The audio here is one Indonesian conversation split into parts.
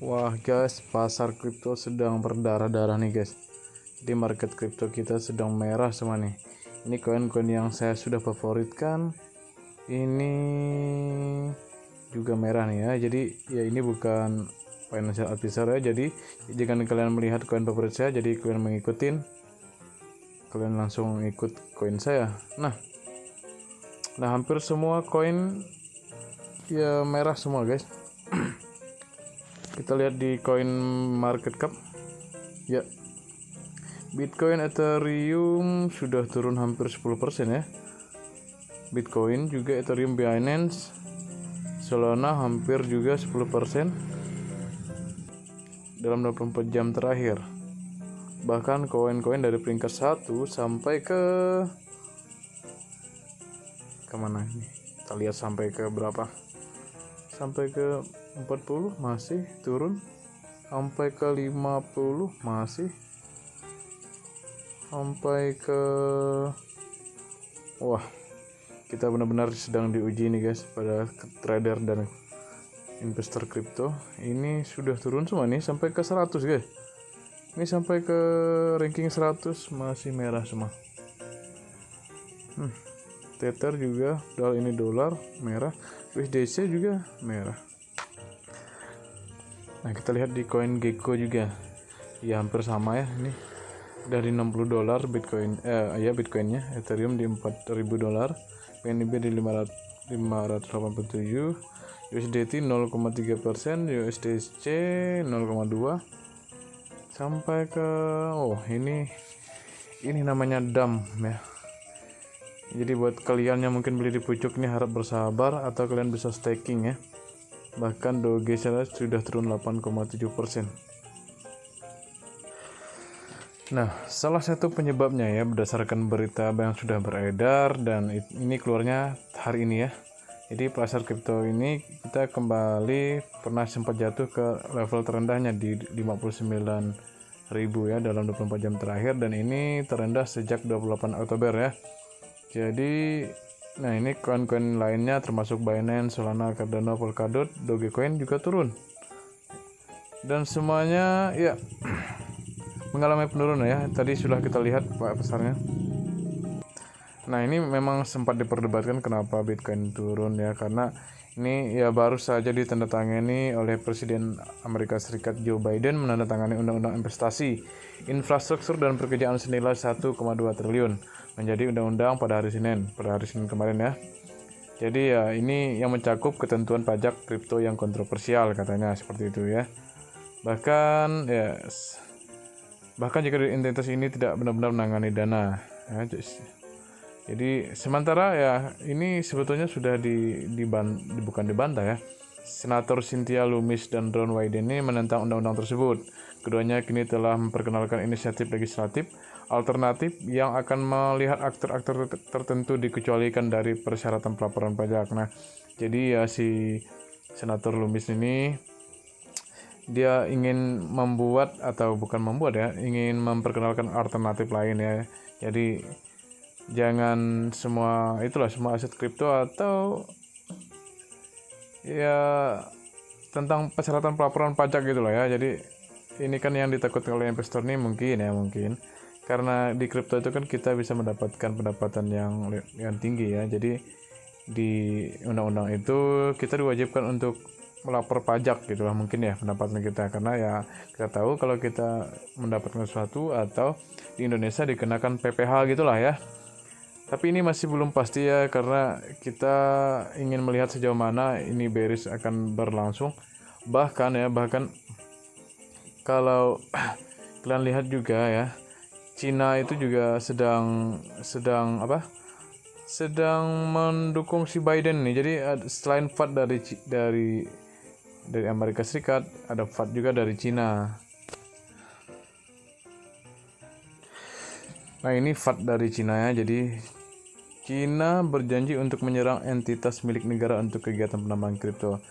Wah guys, pasar kripto sedang berdarah-darah nih guys. Jadi market kripto kita sedang merah semua nih. Ini koin-koin yang saya sudah favoritkan. Ini juga merah nih ya. Jadi ya ini bukan financial advisor ya. Jadi jangan kalian melihat koin favorit saya jadi kalian mengikutin. Kalian langsung ikut koin saya. Nah hampir semua koin ya merah semua guys. Kita lihat di coin market cap ya, Bitcoin, Ethereum sudah turun hampir 10% ya. Bitcoin juga, Ethereum, Binance, Solana hampir juga 10% dalam 24 jam terakhir. Bahkan koin-koin dari peringkat 1 sampai ke kemana ini, kita lihat sampai ke berapa, sampai ke 40 masih turun, sampai ke 50 masih, sampai ke wah, kita benar-benar sedang diuji nih guys pada trader dan investor kripto. Ini sudah turun semua nih sampai ke 100 guys. Ini sampai ke ranking 100 masih merah semua. Tether juga, ini dolar merah, USDC juga merah. Nah kita lihat di koin Gecko juga ya hampir sama ya, ini dari $60 Bitcoin Bitcoinnya, Ethereum di $4.000, BNB di 587, USDT 0,3%, USDC 0,2 sampai ke ini namanya DAM ya. Jadi buat kalian yang mungkin beli di pucuk ini harap bersabar atau kalian bisa staking ya. Bahkan Doge sudah turun 8,7%. Nah, salah satu penyebabnya ya berdasarkan berita yang sudah beredar dan ini keluarnya hari ini ya. Jadi pasar kripto ini kita kembali pernah sempat jatuh ke level terendahnya di 59.000 ya dalam 24 jam terakhir, dan ini terendah sejak 28 Oktober ya. Jadi nah ini koin-koin lainnya termasuk Binance, Solana, Cardano, Polkadot, Dogecoin juga turun. Dan semuanya ya mengalami penurunan ya. Tadi sudah kita lihat pasarnya. Nah, ini memang sempat diperdebatkan kenapa Bitcoin turun ya, karena ini ya baru saja ditandatangani oleh Presiden Amerika Serikat Joe Biden menandatangani Undang-Undang Investasi, Infrastruktur dan Pekerjaan senilai 1,2 triliun menjadi undang-undang pada hari Senin kemarin ya. Jadi ya ini yang mencakup ketentuan pajak kripto yang kontroversial katanya seperti itu ya. Bahkan jika entitas ini tidak benar-benar menangani dana ya. Jadi sementara ya ini sebetulnya sudah bukan dibantah ya. Senator Cynthia Lummis dan Ron Wyden ini menentang undang-undang tersebut. Keduanya kini telah memperkenalkan inisiatif legislatif alternatif yang akan melihat aktor-aktor tertentu dikecualikan dari persyaratan pelaporan pajak. Nah, jadi ya si Senator Lummis ini dia ingin ingin memperkenalkan alternatif lain ya. Jadi jangan semua aset kripto atau ya tentang persyaratan pelaporan pajak gitu loh ya. Jadi ini kan yang ditakutkan oleh investor nih mungkin karena di kripto itu kan kita bisa mendapatkan pendapatan yang tinggi ya. Jadi di undang-undang itu kita diwajibkan untuk melapor pajak gitulah mungkin ya pendapatan kita, karena ya kita tahu kalau kita mendapatkan sesuatu atau di Indonesia dikenakan PPh gitulah ya. Tapi ini masih belum pasti ya, karena kita ingin melihat sejauh mana ini bearish akan berlangsung. Bahkan kalau kalian lihat juga ya, Cina itu juga sedang mendukung si Biden nih. Jadi selain VAT dari Amerika Serikat, ada VAT juga dari Cina. Nah, ini VAT dari Cina ya. Jadi Cina berjanji untuk menyerang entitas milik negara untuk kegiatan penambangan kripto.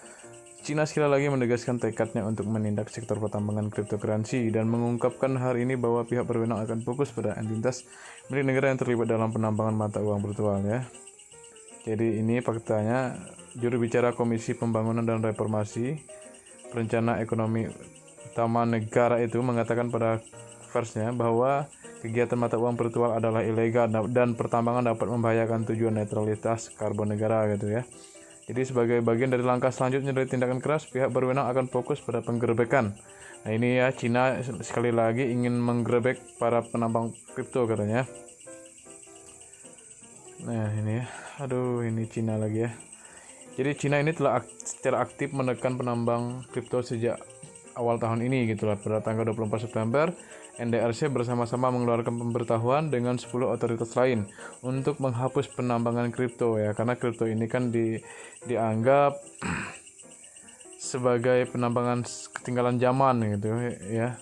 Cina sekali lagi menegaskan tekadnya untuk menindak sektor pertambangan kriptokuransi dan mengungkapkan hari ini bahwa pihak berwenang akan fokus pada entitas milik negara yang terlibat dalam penambangan mata uang virtual ya. Jadi ini faktanya. Juru bicara Komisi Pembangunan dan Reformasi Perencana Ekonomi Utama Negara itu mengatakan pada versnya bahwa kegiatan mata uang virtual adalah ilegal dan pertambangan dapat membahayakan tujuan netralitas karbon negara gitu ya. Jadi sebagai bagian dari langkah selanjutnya dari tindakan keras, pihak berwenang akan fokus pada penggerebekan. Nah ini ya, Cina sekali lagi ingin menggerebek para penambang kripto katanya. Nah ini ya, aduh ini Cina lagi ya. Jadi Cina ini telah secara aktif menekan penambang kripto sejak awal tahun ini gitu lah. Pada tanggal 24 September, NDRC bersama-sama mengeluarkan pemberitahuan dengan 10 otoritas lain untuk menghapus penambangan kripto ya, karena kripto ini kan dianggap sebagai penambangan ketinggalan zaman gitu ya.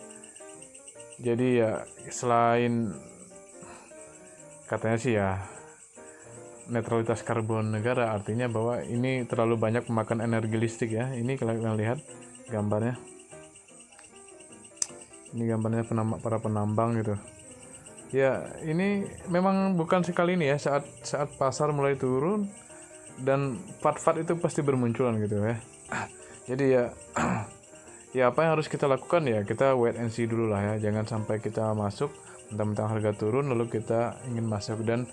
Jadi ya selain katanya sih ya netralitas karbon negara, artinya bahwa ini terlalu banyak memakan energi listrik ya. Ini kalian lihat gambarnya. Ini gambarnya para penambang gitu. Ya, ini memang bukan sekali ini ya, saat pasar mulai turun dan fat-fat itu pasti bermunculan gitu ya. Jadi ya ya apa yang harus kita lakukan ya, kita wait and see dulu lah ya. Jangan sampai kita masuk mentang-mentang harga turun lalu kita ingin masuk, dan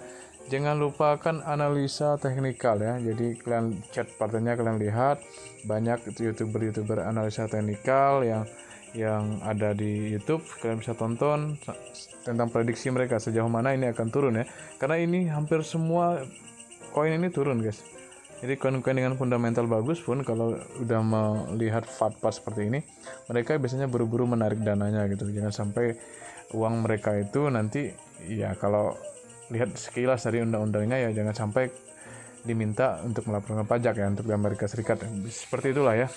jangan lupakan analisa teknikal ya. Jadi kalian chat partainya, kalian lihat banyak youtuber analisa teknikal yang ada di YouTube, kalian bisa tonton tentang prediksi mereka sejauh mana ini akan turun ya. Karena ini hampir semua koin ini turun guys. Jadi koin-koin dengan fundamental bagus pun kalau udah melihat fat-fat seperti ini, mereka biasanya buru-buru menarik dananya gitu. Jangan sampai uang mereka itu nanti ya, kalau lihat sekilas dari undang-undangnya ya, jangan sampai diminta untuk melaporkan pajak ya untuk di Amerika Serikat. Seperti itulah ya.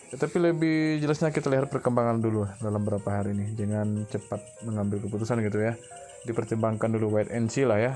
Tapi lebih jelasnya kita lihat perkembangan dulu dalam beberapa hari ini. Jangan cepat mengambil keputusan gitu ya. Dipertimbangkan dulu, wait and see lah ya.